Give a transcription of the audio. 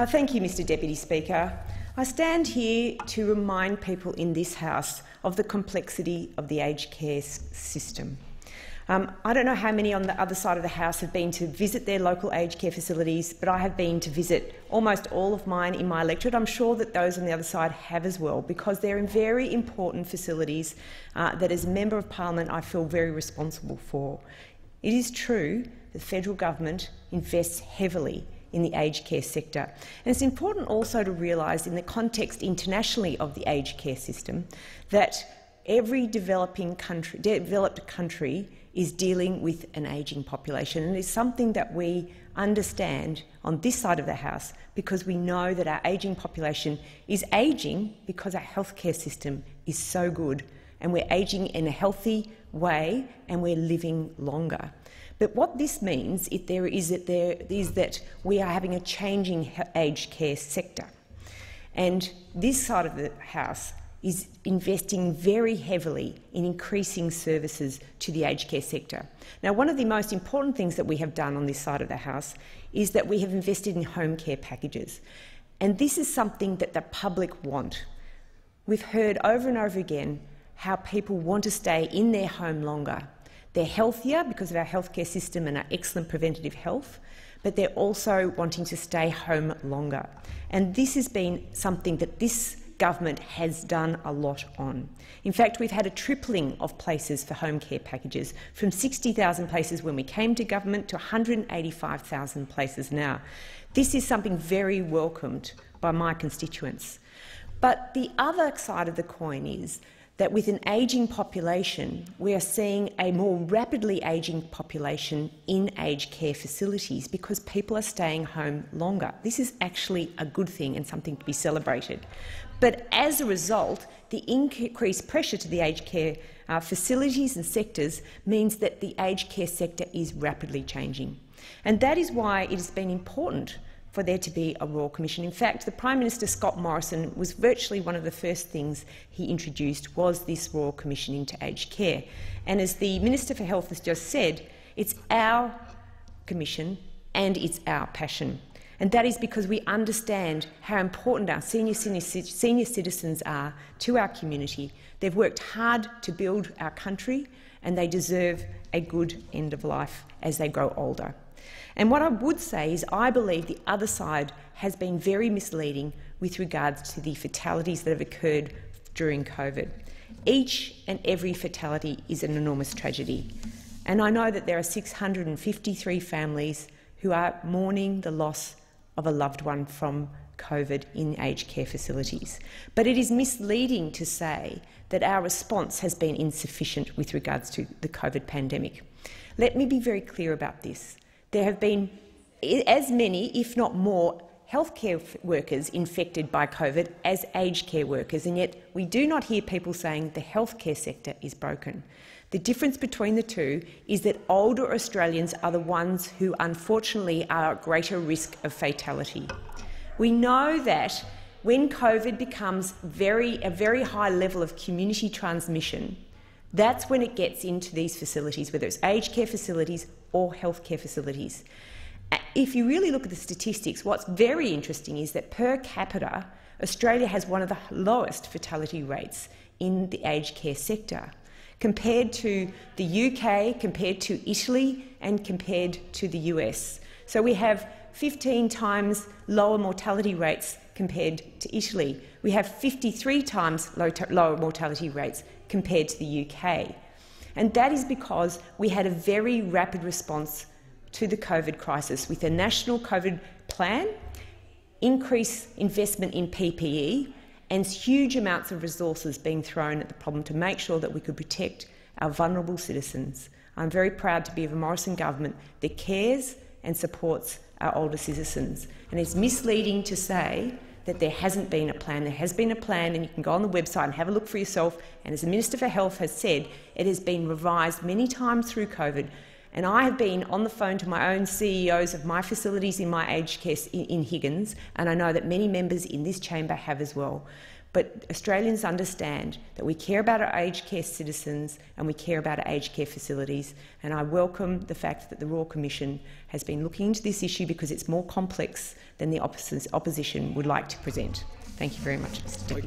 Thank you, Mr Deputy Speaker. I stand here to remind people in this House of the complexity of the aged care system. I don't know how many on the other side of the House have been to visit their local aged care facilities, but I have been to visit almost all of mine in my electorate. I'm sure that those on the other side have as well, because they're very important facilities that, as a Member of Parliament, I feel very responsible for. It is true the federal government invests heavily in the aged care sector. And it's important also to realise, in the context internationally of the aged care system, that every developed country is dealing with an ageing population, and it's something that we understand on this side of the House, because we know that our ageing population is ageing because our healthcare system is so good, and we're ageing in a healthy way and we're living longer. But what this means is that we are having a changing aged care sector, and this side of the House is investing very heavily in increasing services to the aged care sector. Now, one of the most important things that we have done on this side of the House is that we have invested in home care packages, and this is something that the public want. We've heard over and over again how people want to stay in their home longer. They're healthier because of our healthcare system and our excellent preventative health, but they're also wanting to stay home longer. And this has been something that this government has done a lot on. In fact, we've had a tripling of places for home care packages, from 60,000 places when we came to government to 185,000 places now. This is something very welcomed by my constituents. But the other side of the coin is that with an ageing population, we are seeing a more rapidly ageing population in aged care facilities because people are staying home longer. This is actually a good thing and something to be celebrated. But as a result, the increased pressure to the aged care facilities and sectors means that the aged care sector is rapidly changing. And that is why it has been important for there to be a Royal Commission. In fact, the Prime Minister, Scott Morrison, was virtually one of the first things he introduced was this Royal Commission into aged care. And as the Minister for Health has just said, it's our commission and it's our passion. And that is because we understand how important our senior citizens are to our community. They've worked hard to build our country, and they deserve a good end of life as they grow older. And what I would say is I believe the other side has been very misleading with regards to the fatalities that have occurred during COVID. Each and every fatality is an enormous tragedy. And I know that there are 653 families who are mourning the loss of a loved one from COVID in aged care facilities. But it is misleading to say that our response has been insufficient with regards to the COVID pandemic. Let me be very clear about this. There have been as many, if not more, healthcare workers infected by COVID as aged care workers, and yet we do not hear people saying the healthcare sector is broken. The difference between the two is that older Australians are the ones who unfortunately are at greater risk of fatality. We know that when COVID becomes a very high level of community transmission, that's when it gets into these facilities, whether it's aged care facilities or healthcare facilities. If you really look at the statistics, what's very interesting is that per capita, Australia has one of the lowest fatality rates in the aged care sector, compared to the UK, compared to Italy and compared to the US. So we have 15 times lower mortality rates compared to Italy. We have 53 times lower mortality rates compared to the UK. And that is because we had a very rapid response to the COVID crisis with a national COVID plan, increased investment in PPE and huge amounts of resources being thrown at the problem to make sure that we could protect our vulnerable citizens. I'm very proud to be of a Morrison government that cares and supports our older citizens. And it's misleading to say that there hasn't been a plan. There has been a plan, and you can go on the website and have a look for yourself. And as the Minister for Health has said, it has been revised many times through COVID. And I have been on the phone to my own CEOs of my facilities in my aged care in Higgins, and I know that many members in this chamber have as well. but Australians understand that we care about our aged care citizens and we care about our aged care facilities, and I welcome the fact that the Royal Commission has been looking into this issue because it's more complex than the opposition would like to present. Thank you very much, Mr. Deputy.